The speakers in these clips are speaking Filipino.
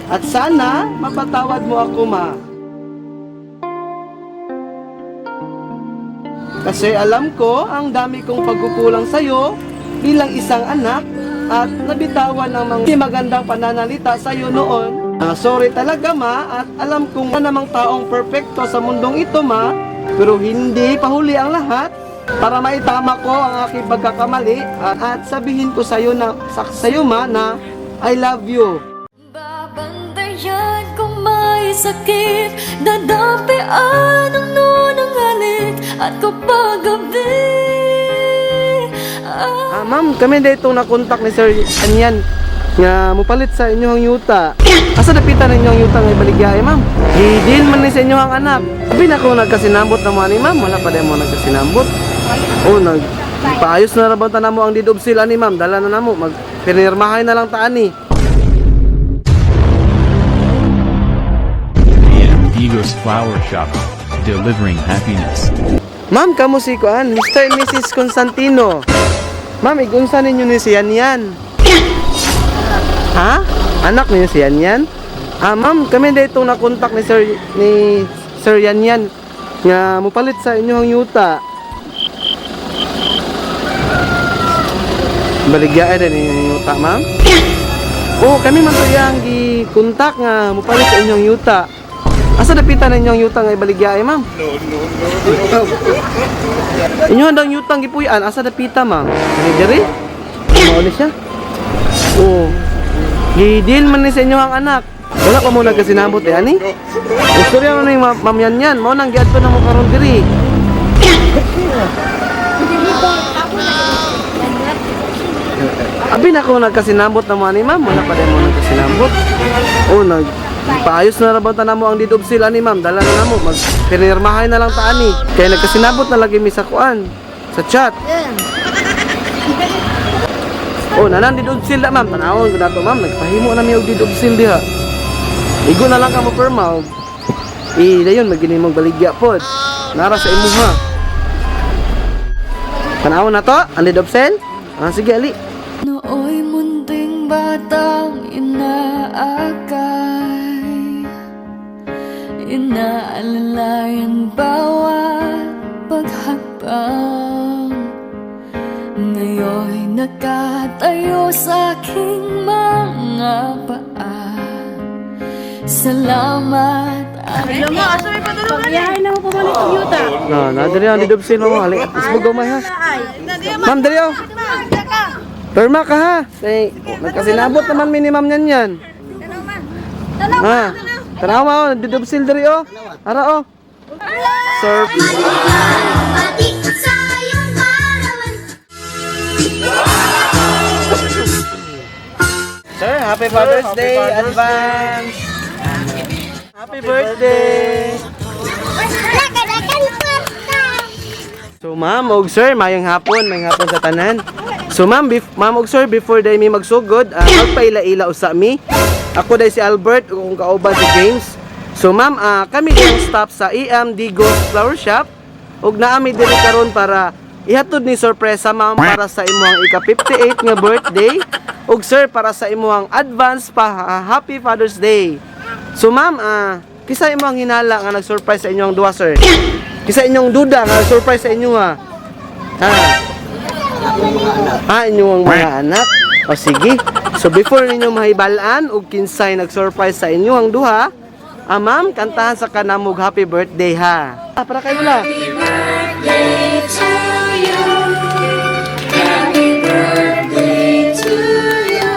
At sana mapatawad mo ako, ma. Kasi alam ko ang dami kong pagkukulang sa'yo bilang isang anak at nabitawan ng mga hindi magandang pananalita sa'yo noon. Sorry talaga, ma, at alam kong wala namang taong perpekto sa mundong ito, ma, pero hindi pahuli ang lahat para maitama ko ang aking pagkakamali at sabihin ko sa'yo, ma, na I love you. Babantayan kung may sakit, dadampian ang nunang halik at kapag gabi. Ma'am, kami dito nakontak ni Sir Anyan nga mupalit sa inyong yuta. Asa dapitan ninyong yuta nga ibaligya ma'am? Di-deal man ni sa inyong anak. Abi na ko nagkasinambot na mo ani ma'am, wala pa mo nagkasinambot. Oh, paayos na rabaw ta namo ang deed of sale ani ma'am, dala na namo mag pinirmahay na lang ta ani. Digos Flower Shop, delivering happiness. Ma'am, kamo si kuan, Mr. and Mrs. Constantino. Ma'am, igunsa ninyo ni si Yan. Ha? Anak niyo si Yan? Ma'am, kami dito nakontak ni Sir Yan nga mupalit sa inyong yuta. Baligya din yung yuta, ma'am? Oo, kami man to yang gi-kontak nga mupalit sa inyong yuta. Asa dapitan ninyong yuta nga ibaligya ma'am? No. Inyo handang yutang gipuy-an, asa dapita ma'am? Ani diri? Maulis siya? Oo. Gi-deal man ni sa inyo ang anak. Wala pa mo nagkasinabot ani? Istorya mo na yung ma'am yan. Mao nang giadto na mo karon diri. Abi na ko nagkasinabot na mo ani ma'am, wala pa din mo nagkasinabot. Oo, paayos na rabaw ta namo ang deed of sale ani ma'am, dala na namo mag pinirmahay na lang ta ani. Kaya nagkasinabot na lagi mi sa kuan sa chat. Oh, nanan deed of sale da ma'am, tanawon ko dato ma'am, nagpahimo na mi og deed of sale diha. Igo na lang ka mo perma. Dayon magini mong baligya pod. Nara sa imuha. Tanawon na to, ang deed of sale. Sige ali. Nooy munting batang inaakay, inaalalayan bawat paghakbang. Ngayon'y nakatayo sa aking mga paa. Salamat. Hello mo, asa may patulungan? Pagyahay na mo pabalik ang yuta. Nadiri ang deed of sale mo. Halik at isbog may ha. Ma'am, dali oh. Perma ka ha. Nagkasinabot naman minimum yan. Ha. Tanaw mo, deed of sale diri oh. Ara oh. Surf. Sir, happy Father's Day advance. Happy birthday. So ma'am og sir, mayong hapon sa tanan. So ma'am og sir, before day mi magsugod, magpaila-ila usa mi. Ako day si Albert ug kauban si James. So ma'am, kami yung staff sa Digos Flower Shop ug naa mi diri karon para ihatod ni sorpresa ma'am para sa imong ika-58 nga birthday ug sir para sa imong advance pa Happy Father's Day. So ma'am, kisa imong hinala nga nag-surprise sa inyong duha sir? Kisa inyong duda nga surprise sa inyo ha? Inyong mga anak. O sige. So before ninyo mahibalaan ug kinsay nag-surprise sa inyo ang duha, ma'am, kantahan sa kanamog happy birthday ha. Para kayo la. Happy birthday to you. Happy birthday to you.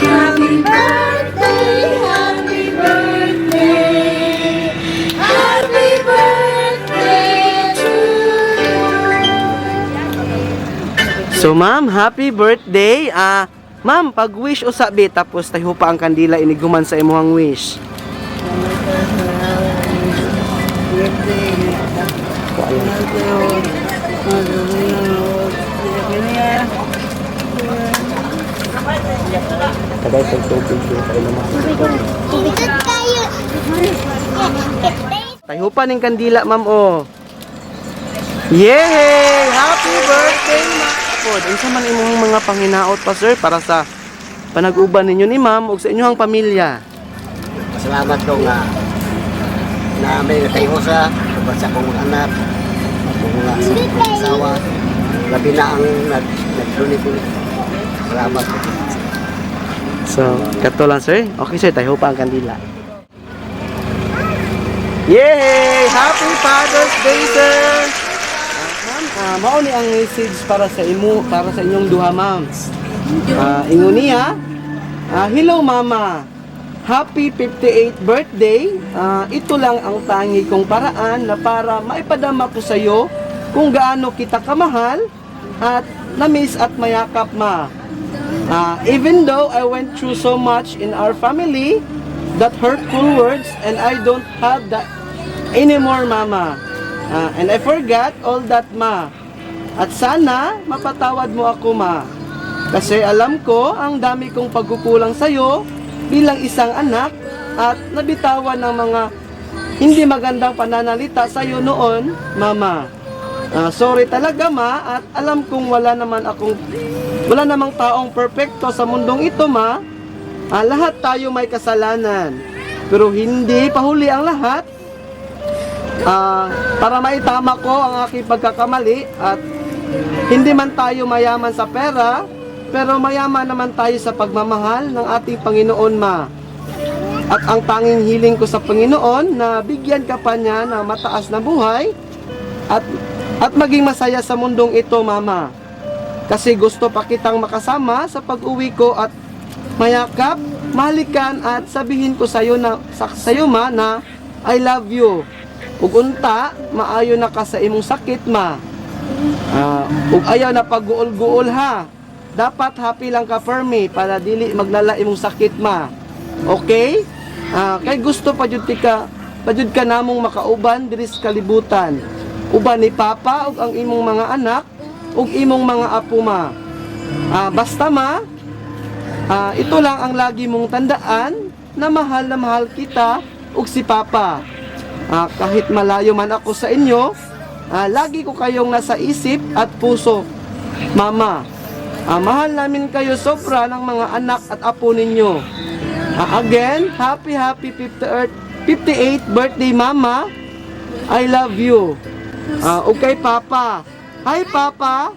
Happy birthday, happy birthday. Happy birthday to you. So ma'am, happy birthday. Ma'am, pag-wish usabi tapos tayo pa ang kandila iniguman sa imuhang wish. Tayo pa ning kandila ma'am oh. Yay! Happy birthday ma'am! Unsa man imong mga panginaot pa sir para sa panag-uban ninyo ni ma'am ug sa inyong pamilya. Salamat ko nga na may kayo sa sa kong anak, kung nga sa asawa, labi na ang naglulit-ulit. Salamat ko. So, kato lang sir. Okay sir, tayo pa ang kandila. Yay! Happy Father's Day sir! Ma'am, mao ni ang message para sa inyong duha ma'am. Ingon niya, hello mama. Happy 58th birthday. Ito lang ang tangi kong paraan na para maipadama ko sa iyo kung gaano kita kamahal at na-miss at mayakap ma. Even though I went through so much in our family, that hurtful words, and I don't have that anymore mama. And I forgot all that ma. At sana mapatawad mo ako ma. Kasi alam ko ang dami kong pagkukulang sa iyo bilang isang anak at nabitawan ng mga hindi magandang pananalita sa iyo noon, mama. Sorry talaga ma, at alam kong wala namang taong perpekto sa mundong ito ma. Lahat tayo may kasalanan. Pero hindi pahuli ang lahat. Para maitama ko ang aking pagkakamali at hindi man tayo mayaman sa pera, pero mayaman naman tayo sa pagmamahal ng ating Panginoon ma. At ang tanging hiling ko sa Panginoon na bigyan ka pa niya ng mataas na buhay at maging masaya sa mundong ito mama. Kasi gusto pa kitang makasama sa pag-uwi ko at mayakap, mahalikan at sabihin ko sa'yo ma na I love you. Ug unta, maayo na ka sa imong sakit ma. Ug ayaw na pag-guol-guol ha. Dapat happy lang ka Fermi para dili maglala imong sakit ma. Okay? Kay gusto pa jud ka namong makauban diri sa kalibutan. Uban ni Papa ug ang imong mga anak ug imong mga apo ma. Basta ma, ito lang ang lagi mong tandaan na mahal kita ug si Papa. Kahit malayo man ako sa inyo, lagi ko kayong nasa isip at puso. Mama, mahal namin kayo sobra ng mga anak at apo ninyo. Again, happy 58th birthday mama. I love you. Okay Papa. Hi Papa.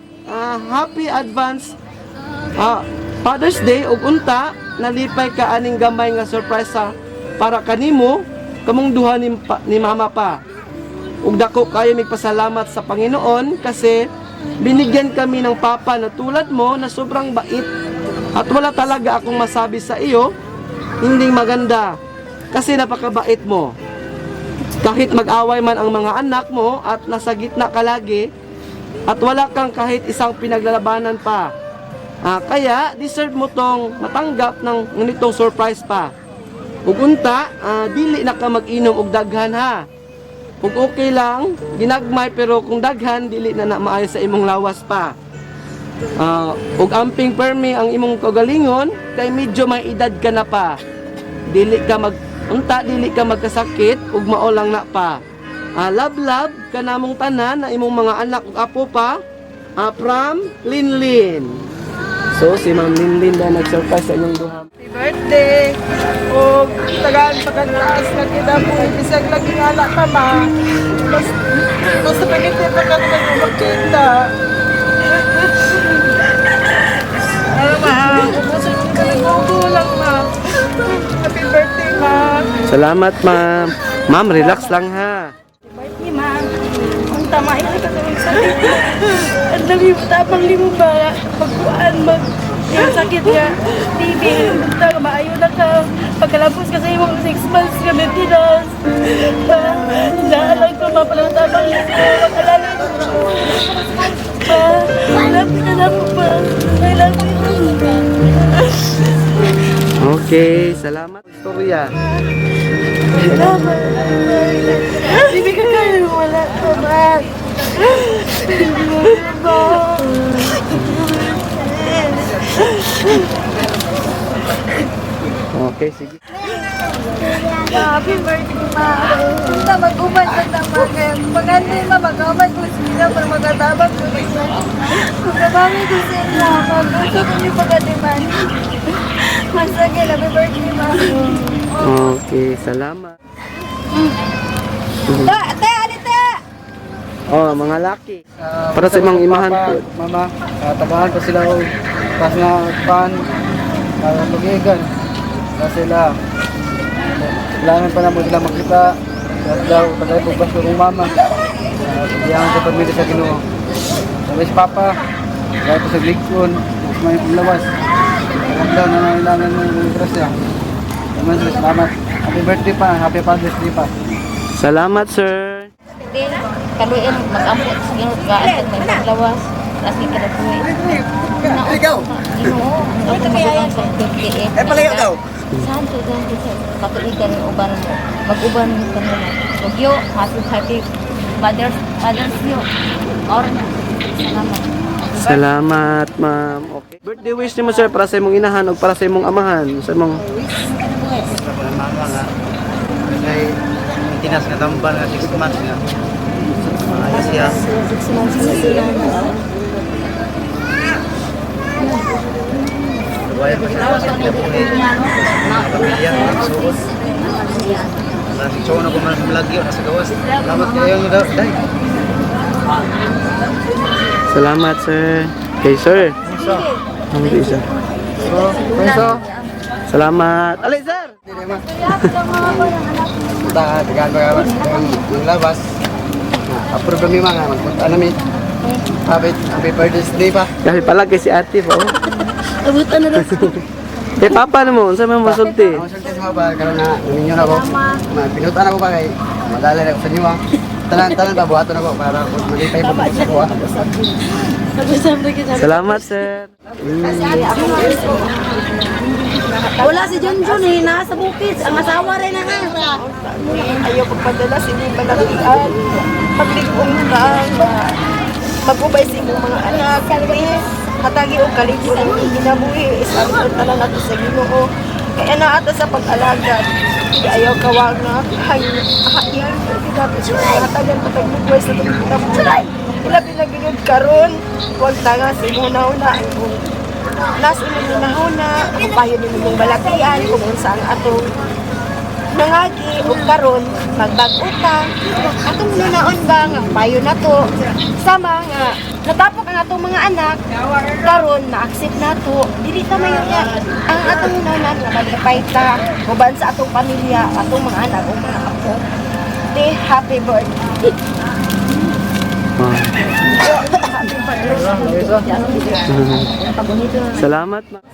Happy advance Father's Day ug unta nalipay ka aning gamay nga surprise para kanimo kamong duha ni mama pa. Ug dako kayo migpasalamat sa Panginoon kasi binigyan kami ng papa na tulad mo na sobrang bait at wala talaga akong masabi sa iyo hindi maganda kasi napakabait mo. Kahit mag-away man ang mga anak mo at nasa gitna ka lagi at wala kang kahit isang pinaglalabanan pa. Kaya deserve mo tong matanggap ng ganitong surprise pa. Ug unta, dili na ka mag-inom og daghan ha. Ug okay lang, ginagmay pero kung daghan dili na maayo sa imong lawas pa. Ug amping permi ang imong kagalingon kay medyo may edad ka na pa. Dili ka magkasakit ug mao lang na pa. Love ka namong tanan na imong mga anak ug apo pa. From Linlin. So si Ma'am Linlin na nag-surprise sa inyong duha. Happy birthday! O tagaan pagkataas na kita po. Isang laging anak ka ma. Basta pagkita pa ka naman magkita. Ma, kulang ma. Happy birthday ma. Salamat ma'am. Ma'am, relax lang ha. Birthday, ma'am. Ang tama ito ka sa sakit. Ang dami mo tapang limo ba? Pagkuhan, yung sakit niya. TV, maayo na ka. Pagkalapos kasi yung 6 months ka maintenance. Naalang ko mapalang tapang limo. Pagkalala ko. Lapit na lang po ba? I love you. Okay, salamat. Storya. Salamat. Hindi ka kayo wala ka ba? Okay, sige. Happy birthday ma. Punta mag-uman ka na ma. Pag-anday ma, mag-uman ko sila. Para mag-atabang ko sila. Kung nabami ko sila, mag-uso ko niyo pag-adiman. Sige, happy birthday, ma. Okay, salamat. Te, alita! Oh, mga laki. Para sa mga imahan po. Mama, tagaan ko sila og pas na pan tugigan. Na sila. Kailangan pa na mo sila makita. At daw, tagay po ba kong mama. Iyangan sa pagmili sa Ginoo. Sabi si Papa, kaya po sa Glikon, mas may panglawas. Huwag daw na nangailangan ng interest niya. Salamat. Happy birthday pa, happy Father's Day pa. Salamat, sir. Kaluin mag-ampot sa ginut ka at may paglawas kasi kada puwi. Ikaw! Ako mag-uban sa 58. Palayo daw! Saan to dyan sa katuigan ng uban mo? Mag-uban mo ka nila. Tugyo, happy Mother's Day. Or na. Salamat. Salamat, ma'am. Okay. Birthday wish ni mo, sir, para sa imong inahan o para sa imong amahan. Sa imong... Kay tinas nga tambal nga 6 months nga. Ayos siya. Buhay pa siya sa pamilya. Pamilya, magsuot. Nasa show na ko man sa lagyo, nasa gawas. Salamat kayo nyo daw. Day. Salamat, sir. Kay sir. Ang isa. Penso. Salamat. Alay, sir! Tagaan ko kawas. Ang labas. Approve kami mga magpunta namin. Happy birthday pa. Kasi pala kay si ate po. Abutan na rin. Eh, papa na mo. Saan mo masulti? Ang sulti mo ba? Karoon na ninyo na ako. Pinutan ako ba kay madali na ako sa inyo ha. Tanan ba buhaton ako para malipay pa sa buha. Salamat, sir. Wala si Junjun eh, nasa bukid. Ang asawa rin na nga. Ayaw pagpadala sa inyong malakian. Pagligong ka mag-ubay sa inyong mga anak. Please, hatagi o kaligong ang ginabuhi. Isang talang natin sa Ginoo. Kaya naata sa pag-alagad. Ayaw kawag na. Hayang. Hatagan patagligway sa itong kinabuhi. Ilabi na ginod karon. Huwag tanga sa inyong nauna. Nas inyong nauna. Kapayo ninyong balakian. Kung saan atong nangagi o karon magbag-utang atong nunaon ba nga payo na to sama nga natapok ang atong mga anak karon na-accept na to dili ta mayo niya ang atong nunanan nga maglipay ta uban sa atong pamilya atong mga anak o mga apo de happy birthday Salamat, ma'am.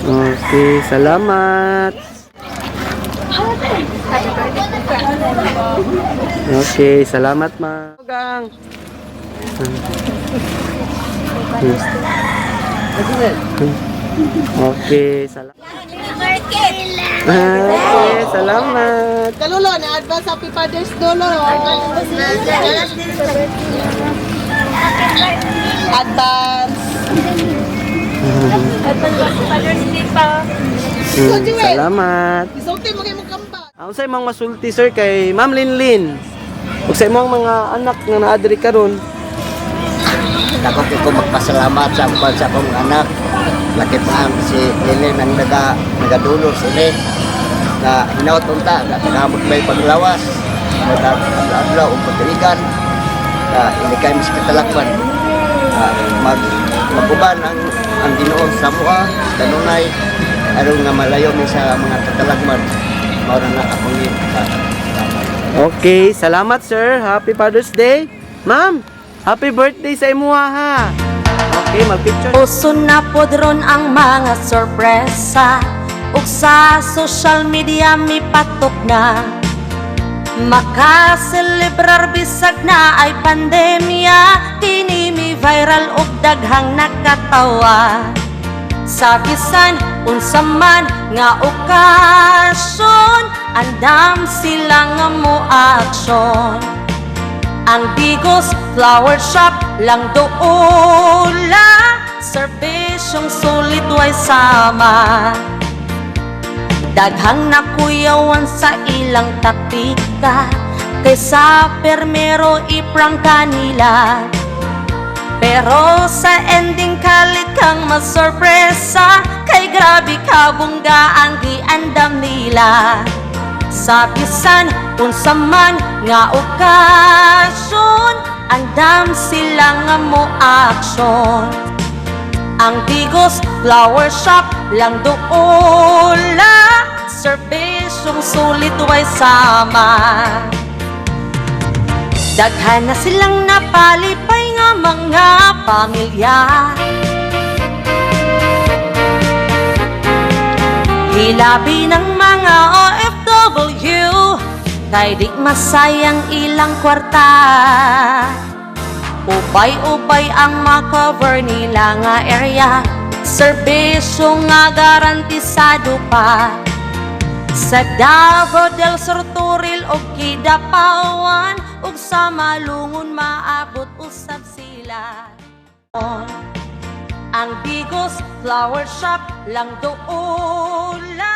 Okay, salamat. Okay, salamat, ma'am. Gang. Okay, salamat. Okay, salamat. Kalulo na advance happy Father's Day advance Salamat. isulti mo kay mo kamba Ako sa imong masulti, sir, kay Ma'am Linlin. Ug sa imong mga anak nga naadri karon. Ako ko magpasalamat sa akong anak. Laki pa ang si Lilin ang nagadulor sila. Na hinaot unta, nagamot may paglawas. Nag-adlaw o pagkaligan. Hindi kayo mas katalakman. Maguban ang Ginoo sa mua, kanunay. Aron nga malayo mi sa mga katalakman. Maura na akong Okay, salamat, sir. Happy Father's Day. Ma'am, happy birthday sa imuha, ha. Okay, mag-picture. Uso na podron ang mga sorpresa ug sa social media mi patok na makaselebrar bisag na ay pandemya kini mi viral ug daghang nakatawa sa bisan unsa man nga okasyon andam sila nga mo aksyon ang Bigos Flower Shop lang doon serbisyong sulit way sama daghang nakuyawan sa ilang taktika kaysa permero iprang kanila. Pero sa ending kalit kang masorpresa, kay grabe ka bungga ang giandam nila. Sa bisan unsa man nga okasyon, andam sila nga mo aksyon. Ang Bigos Flower Shop lang doola, serbisyong sulit way sama. Daghan na silang napalipay nga mga pamilya. Hilabi ng mga OFW, kay di masayang ilang kwarta. Ubay-ubay ang makover nila nga area, serbisyo nga garantisado pa. Sa Davao del Sur, Turil o Kidapawan, ug sa Malungon maabot usab sila. Ang Bigos Flower Shop lang doola,